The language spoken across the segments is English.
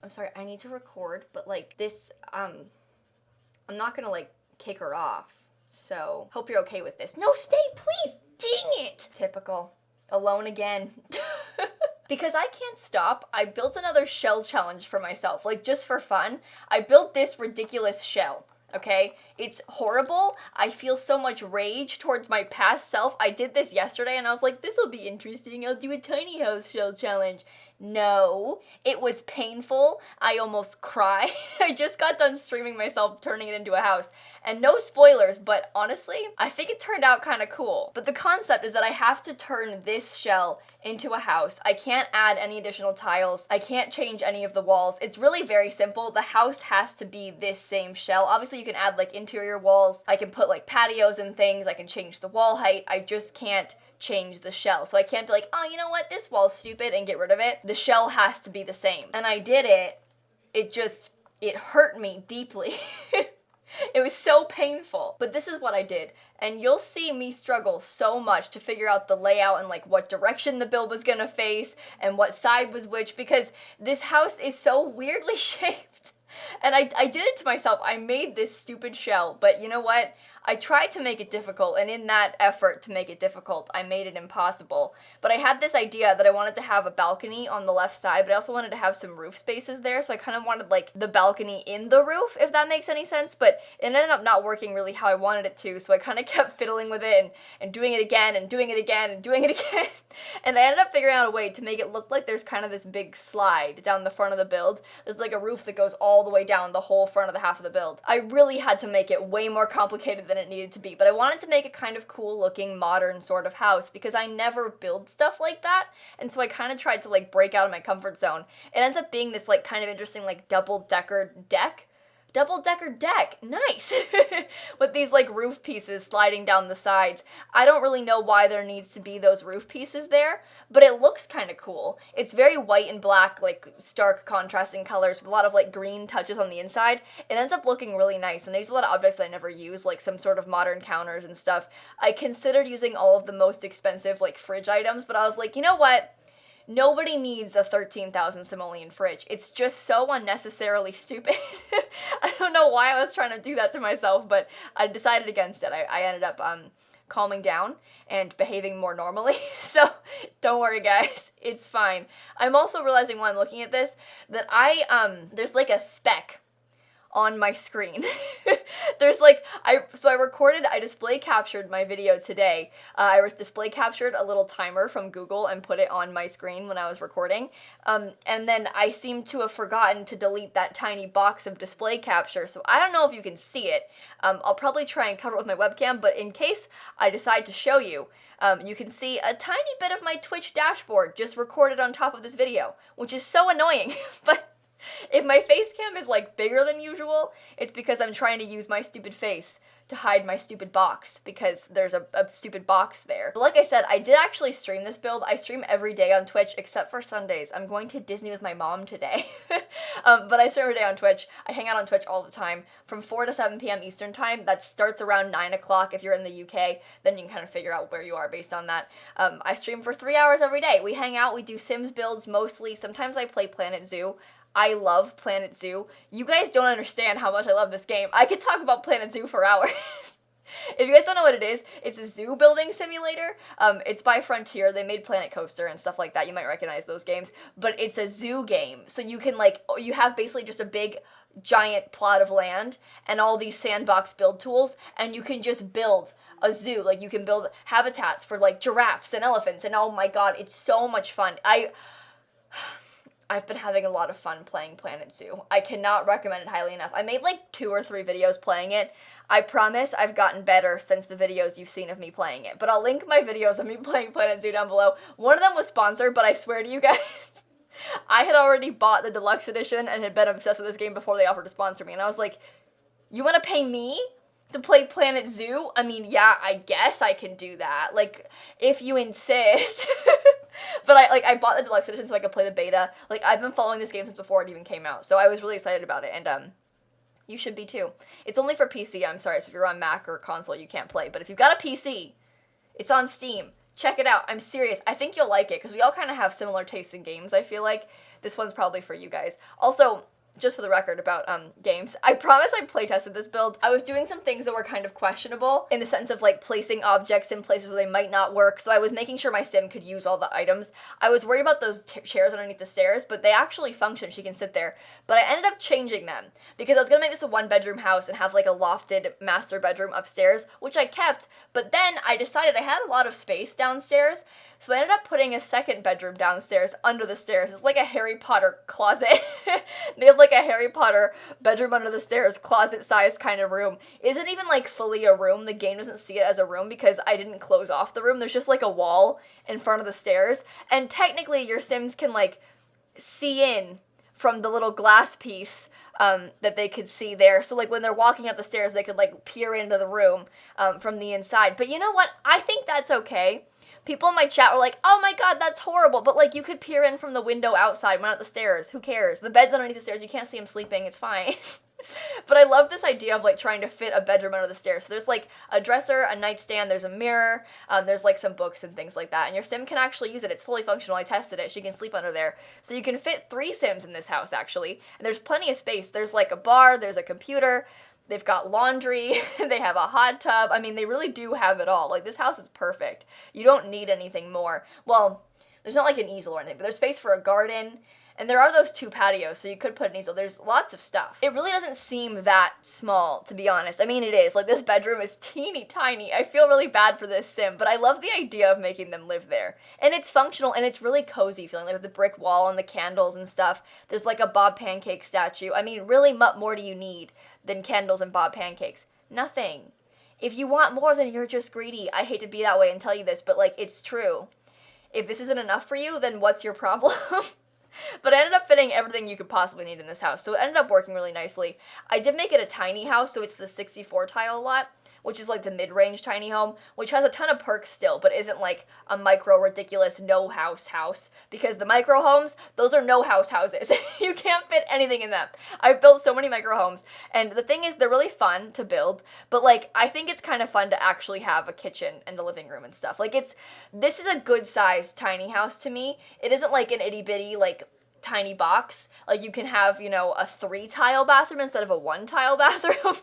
I'm sorry, I need to record, but like this, I'm not gonna like kick her off. So, hope you're okay with this. No, stay, please! Dang it! Typical. Alone again. Because I can't stop, I built another shell challenge for myself, like just for fun. I built this ridiculous shell. Okay? It's horrible. I feel so much rage towards my past self. I did this yesterday and I was like, this'll be interesting. I'll do a tiny house shell challenge. No, it was painful. I almost cried. I just got done streaming myself turning it into a house. And no spoilers, but honestly, I think it turned out kind of cool. But the concept is that I have to turn this shell into a house. I can't add any additional tiles. I can't change any of the walls. It's really very simple. The house has to be this same shell. Obviously, you can add like interior walls. I can put like patios and things. I can change the wall height. I just can't change the shell. So I can't be like, oh, you know what, this wall's stupid and get rid of it. The shell has to be the same. And I did it. It hurt me deeply. It was so painful. But this is what I did. And you'll see me struggle so much to figure out the layout and like what direction the build was gonna face and what side was which, because this house is so weirdly shaped. And I did it to myself. I made this stupid shell, but you know what? I tried to make it difficult, and in that effort to make it difficult, I made it impossible. But I had this idea that I wanted to have a balcony on the left side, but I also wanted to have some roof spaces there, so I kind of wanted, like, the balcony in the roof, if that makes any sense, but it ended up not working really how I wanted it to, so I kind of kept fiddling with it, and doing it again, and doing it again, and doing it again, and I ended up figuring out a way to make it look like there's kind of this big slide down the front of the build. There's, like, a roof that goes all the way down the whole front of the half of the build. I really had to make it way more complicated than it needed to be, but I wanted to make a kind of cool looking modern sort of house because I never build stuff like that, and so I kind of tried to like break out of my comfort zone. It ends up being this like kind of interesting like double-decker deck, nice, with these like roof pieces sliding down the sides. I don't really know why there needs to be those roof pieces there, but it looks kind of cool. It's very white and black, like stark contrasting colors with a lot of like green touches on the inside. It ends up looking really nice, and I use a lot of objects that I never use, like some sort of modern counters and stuff. I considered using all of the most expensive like fridge items, but I was like, you know what? Nobody needs a 13,000 simoleon fridge. It's just so unnecessarily stupid. I don't know why I was trying to do that to myself, but I decided against it. I ended up calming down and behaving more normally, so don't worry guys, it's fine. I'm also realizing while I'm looking at this that there's like a speck on my screen. There's like, I display captured my video today. I display captured a little timer from Google and put it on my screen when I was recording. And then I seem to have forgotten to delete that tiny box of display capture, so I don't know if you can see it. I'll probably try and cover it with my webcam, but in case I decide to show you, you can see a tiny bit of my Twitch dashboard just recorded on top of this video, which is so annoying, but if my face cam is like bigger than usual, it's because I'm trying to use my stupid face to hide my stupid box, because there's a stupid box there. But like I said, I did actually stream this build. I stream every day on Twitch except for Sundays. I'm going to Disney with my mom today. But I stream every day on Twitch. I hang out on Twitch all the time from 4 to 7 p.m. Eastern time. That starts around 9 o'clock if you're in the UK. Then you can kind of figure out where you are based on that. I stream for 3 hours every day. We hang out, we do Sims builds mostly. Sometimes I play Planet Zoo. I love Planet Zoo. You guys don't understand how much I love this game. I could talk about Planet Zoo for hours. If you guys don't know what it is, it's a zoo building simulator. It's by Frontier. They made Planet Coaster and stuff like that. You might recognize those games. But it's a zoo game. So you can like, you have basically just a big giant plot of land and all these sandbox build tools, and you can just build a zoo. Like you can build habitats for like giraffes and elephants, and oh my god, it's so much fun. I've been having a lot of fun playing Planet Zoo. I cannot recommend it highly enough. I made like 2 or 3 videos playing it. I promise I've gotten better since the videos you've seen of me playing it. But I'll link my videos of me playing Planet Zoo down below. One of them was sponsored, but I swear to you guys, I had already bought the deluxe edition and had been obsessed with this game before they offered to sponsor me. And I was like, you want to pay me to play Planet Zoo? I mean, yeah, I guess I can do that. Like, if you insist. But I bought the deluxe edition so I could play the beta. Like, I've been following this game since before it even came out, so I was really excited about it, and you should be too. It's only for PC, I'm sorry, so if you're on Mac or console, you can't play, but if you've got a PC, it's on Steam. Check it out. I'm serious. I think you'll like it because we all kind of have similar tastes in games, I feel like. This one's probably for you guys. Also, just for the record about games, I promise I playtested this build. I was doing some things that were kind of questionable in the sense of like placing objects in places where they might not work, so I was making sure my sim could use all the items. I was worried about those chairs underneath the stairs, but they actually function. She can sit there. But I ended up changing them because I was gonna make this a 1-bedroom house and have like a lofted master bedroom upstairs, which I kept, but then I decided I had a lot of space downstairs, so I ended up putting a 2nd bedroom downstairs under the stairs. It's like a Harry Potter closet. They have like a Harry Potter bedroom under the stairs, closet-sized kind of room. It isn't even like fully a room. The game doesn't see it as a room because I didn't close off the room. There's just like a wall in front of the stairs. And technically your Sims can like see in from the little glass piece that they could see there. So like when they're walking up the stairs, they could like peer into the room from the inside. But you know what? I think that's okay. People in my chat were like, oh my god, that's horrible. But like you could peer in from the window outside, not up the stairs. Who cares? The bed's underneath the stairs. You can't see him sleeping. It's fine. But I love this idea of like trying to fit a bedroom under the stairs. So there's like a dresser, a nightstand, there's a mirror, there's like some books and things like that. And your sim can actually use it. It's fully functional. I tested it. She can sleep under there. So you can fit 3 Sims in this house actually. And there's plenty of space. There's like a bar, there's a computer, they've got laundry, they have a hot tub. I mean, they really do have it all. Like, this house is perfect. You don't need anything more. Well, there's not like an easel or anything, but there's space for a garden, and there are those 2 patios, so you could put an easel. There's lots of stuff. It really doesn't seem that small, to be honest. I mean, it is. Like, this bedroom is teeny tiny. I feel really bad for this sim, but I love the idea of making them live there. And it's functional, and it's really cozy feeling, like with the brick wall and the candles and stuff. There's like a Bob Pancake statue. I mean, really, what more do you need than candles and Bob Pancakes? Nothing. If you want more, then you're just greedy. I hate to be that way and tell you this, but like, it's true. If this isn't enough for you, then what's your problem? But I ended up fitting everything you could possibly need in this house, so it ended up working really nicely. I did make it a tiny house, so it's the 64 tile lot, which is like the mid-range tiny home, which has a ton of perks still, but isn't like a micro ridiculous no house, because the micro homes, those are no houses. You can't fit anything in them. I've built so many micro homes, and the thing is, they're really fun to build, but like, I think it's kind of fun to actually have a kitchen and a living room and stuff. Like, this is a good sized tiny house to me. It isn't like an itty bitty, like, tiny box. Like, you can have, you know, a 3-tile bathroom instead of a 1-tile bathroom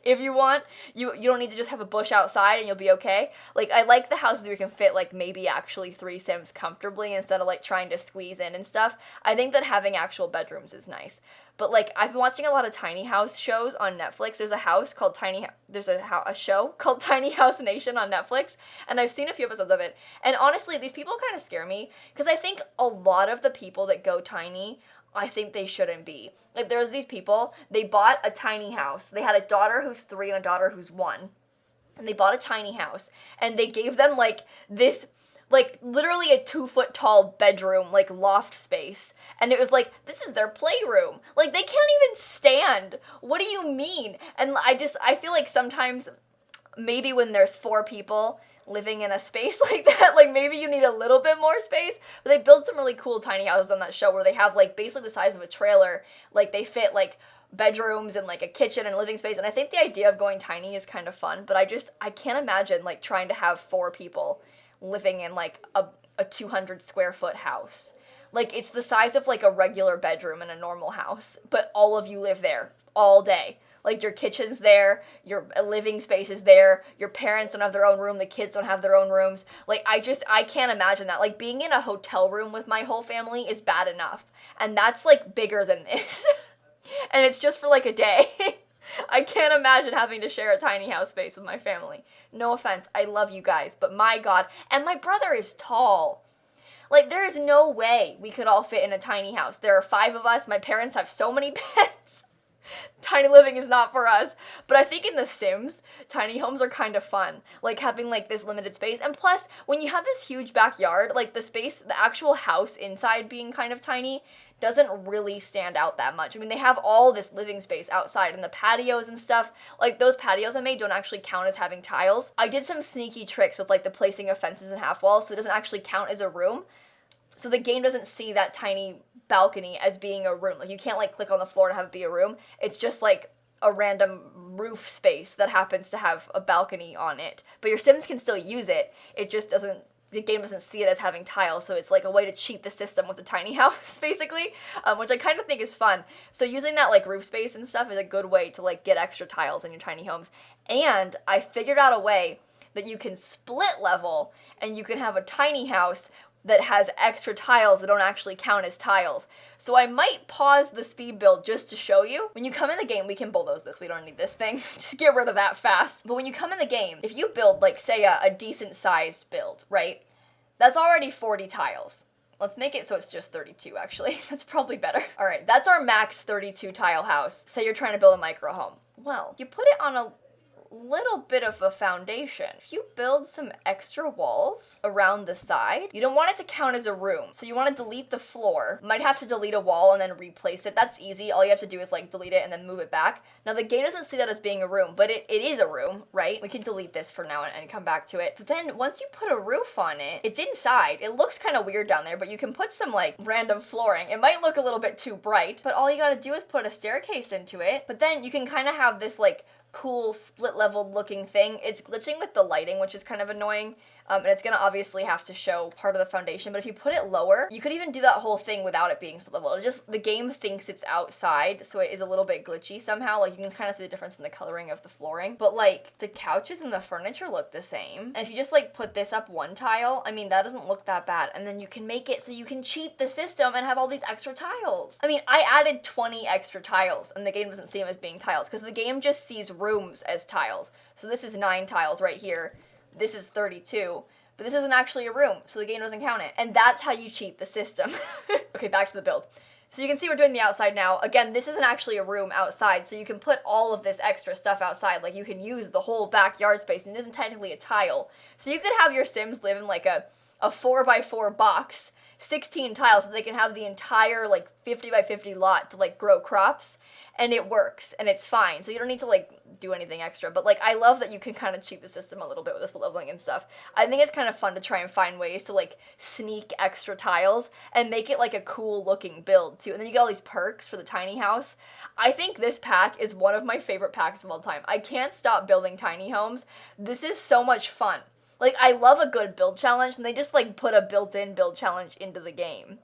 if you want. You don't need to just have a bush outside and you'll be okay. Like, I like the houses where you can fit like maybe actually 3 Sims comfortably instead of like trying to squeeze in and stuff. I think that having actual bedrooms is nice. But like, I've been watching a lot of tiny house shows on Netflix. There's a show called Tiny House Nation on Netflix, and I've seen a few episodes of it. And honestly, these people kind of scare me because I think a lot of the people that go tiny, I think they shouldn't be. Like, there's these people, they bought a tiny house. They had a daughter who's 3 and a daughter who's 1. And they bought a tiny house, and they gave them like this, like, literally a 2-foot tall bedroom, like, loft space. And it was like, this is their playroom. Like, they can't even stand. What do you mean? And I feel like sometimes, maybe when there's 4 people living in a space like that, like, maybe you need a little bit more space. But they build some really cool tiny houses on that show where they have, like, basically the size of a trailer. Like, they fit, like, bedrooms and like a kitchen and living space, and I think the idea of going tiny is kind of fun, but I can't imagine like trying to have 4 people living in like a 200 square foot house. Like, it's the size of like a regular bedroom in a normal house, but all of you live there all day. Like, your kitchen's there, your living space is there, your parents don't have their own room, the kids don't have their own rooms. Like, I can't imagine that. Like, being in a hotel room with my whole family is bad enough, and that's like bigger than this. And it's just for like a day. I can't imagine having to share a tiny house space with my family. No offense, I love you guys, but my god. And my brother is tall. Like, there is no way we could all fit in a tiny house. There are 5 of us. My parents have so many pets. Tiny living is not for us. But I think in The Sims, tiny homes are kind of fun. Like, having like this limited space. And plus, when you have this huge backyard, like the space, the actual house inside being kind of tiny doesn't really stand out that much. I mean, they have all this living space outside and the patios and stuff. Like, those patios I made don't actually count as having tiles. I did some sneaky tricks with like the placing of fences and half walls, so it doesn't actually count as a room. So the game doesn't see that tiny balcony as being a room. Like, you can't like click on the floor to have it be a room. It's just like a random roof space that happens to have a balcony on it. But your Sims can still use it. It just doesn't the game doesn't see it as having tiles, so it's like a way to cheat the system with a tiny house, basically, which I kind of think is fun. So using that like roof space and stuff is a good way to like get extra tiles in your tiny homes. And I figured out a way that you can split level and you can have a tiny house that has extra tiles that don't actually count as tiles. So I might pause the speed build just to show you. When you come in the game, we can bulldoze this, we don't need this thing. Just get rid of that fast. But when you come in the game, if you build like, say, a decent sized build, right? That's already 40 tiles. Let's make it so it's just 32, actually. That's probably better. All right, that's our max 32 tile house. Say you're trying to build a micro home. Well, you put it on a little bit of a foundation. If you build some extra walls around the side, you don't want it to count as a room. So you want to delete the floor. Might have to delete a wall and then replace it. That's easy. All you have to do is like delete it and then move it back. Now the game doesn't see that as being a room, but it is a room, right? We can delete this for now and come back to it. But then once you put a roof on it, it's inside. It looks kind of weird down there, but you can put some like random flooring. It might look a little bit too bright, but all you gotta do is put a staircase into it. But then you can kind of have this like cool split leveled looking thing. It's glitching with the lighting, which is kind of annoying. And it's gonna obviously have to show part of the foundation, but if you put it lower, you could even do that whole thing without it being split level. It's just, the game thinks it's outside, so it is a little bit glitchy somehow. Like, you can kind of see the difference in the coloring of the flooring, but like, the couches and the furniture look the same. And if you just like put this up one tile, I mean, that doesn't look that bad. And then you can make it so you can cheat the system and have all these extra tiles. I mean, I added 20 extra tiles, and the game doesn't see them as being tiles, because the game just sees rooms as tiles. So this is 9 tiles right here. This is 32, but this isn't actually a room, so the game doesn't count it. And that's how you cheat the system. Okay, back to the build. So you can see we're doing the outside now. Again, this isn't actually a room outside, so you can put all of this extra stuff outside. Like, you can use the whole backyard space, and it isn't technically a tile. So you could have your Sims live in like a 4x4 box, 16 tiles, so they can have the entire like 50x50 lot to like grow crops, and it works and it's fine. So you don't need to like do anything extra. But like, I love that you can kind of cheat the system a little bit with this leveling and stuff. I think it's kind of fun to try and find ways to like sneak extra tiles and make it like a cool looking build too. And then you get all these perks for the tiny house. I think this pack is one of my favorite packs of all time. I can't stop building tiny homes. This is so much fun. Like, I love a good build challenge, and they just, like, put a built-in build challenge into the game.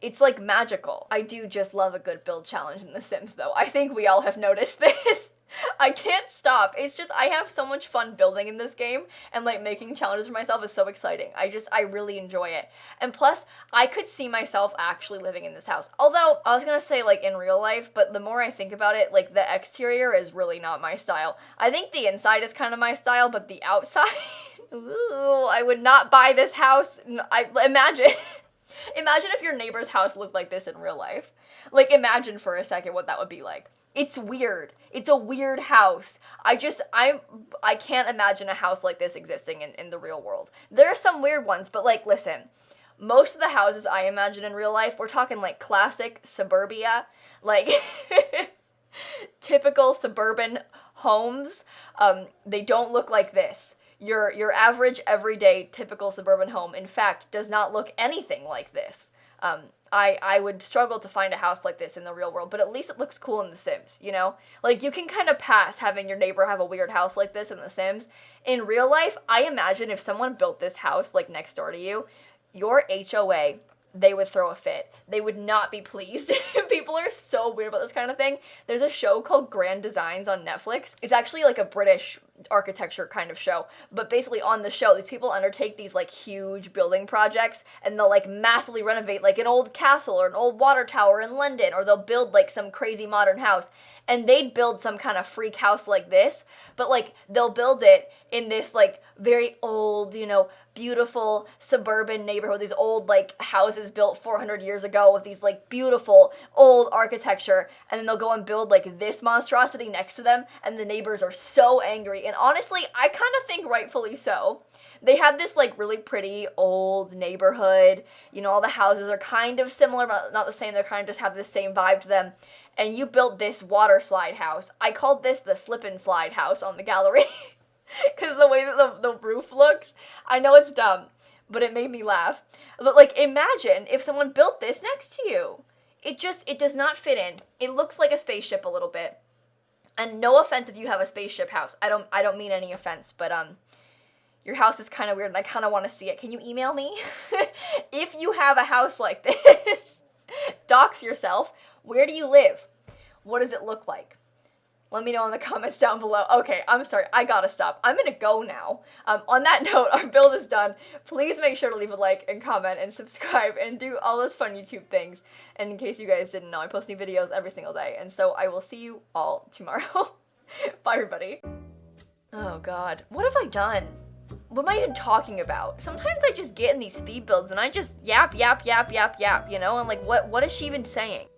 It's, like, magical. I do just love a good build challenge in The Sims, though. I think we all have noticed this. I can't stop. It's just, I have so much fun building in this game, and, like, making challenges for myself is so exciting. I really enjoy it. And plus, I could see myself actually living in this house. Although, I was gonna say, like, in real life, but the more I think about it, like, the exterior is really not my style. I think the inside is kind of my style, but the outside... Ooh, I would not buy this house. Imagine if your neighbor's house looked like this in real life. Like, imagine for a second what that would be like. It's weird. It's a weird house. I can't imagine a house like this existing in the real world. There are some weird ones, but like, listen, most of the houses I imagine in real life, we're talking like classic suburbia, like typical suburban homes. They don't look like this. Your average, everyday, typical suburban home, in fact, does not look anything like this. I would struggle to find a house like this in the real world, but at least it looks cool in The Sims, you know? Like, you can kind of pass having your neighbor have a weird house like this in The Sims. In real life, I imagine if someone built this house, like, next door to you, your HOA, they would throw a fit. They would not be pleased. People are so weird about this kind of thing. There's a show called Grand Designs on Netflix. It's actually like a British architecture kind of show, but basically on the show, these people undertake these like huge building projects, and they'll like massively renovate like an old castle or an old water tower in London, or they'll build like some crazy modern house, and they'd build some kind of freak house like this, but like they'll build it in this like very old, you know, beautiful suburban neighborhood, these old like houses built 400 years ago with these like beautiful old architecture, and then they'll go and build like this monstrosity next to them, and the neighbors are so angry. And honestly, I kind of think rightfully so. They had this like really pretty old neighborhood, you know, all the houses are kind of similar, but not the same. They kind of just have the same vibe to them. And you built this water slide house. I called this the slip and slide house on the gallery because the way that the roof looks, I know it's dumb, but it made me laugh. But like, imagine if someone built this next to you. It does not fit in. It looks like a spaceship a little bit. And no offense if you have a spaceship house. I don't mean any offense, but your house is kind of weird and I kind of want to see it. Can you email me? If you have a house like this, dox yourself. Where do you live? What does it look like? Let me know in the comments down below. Okay, I'm sorry, I gotta stop. I'm gonna go now. On that note, our build is done. Please make sure to leave a like and comment and subscribe and do all those fun YouTube things. And in case you guys didn't know, I post new videos every single day. And so I will see you all tomorrow. Bye, everybody. Oh God, what have I done? What am I even talking about? Sometimes I just get in these speed builds and I just yap, you know? And like, what is she even saying?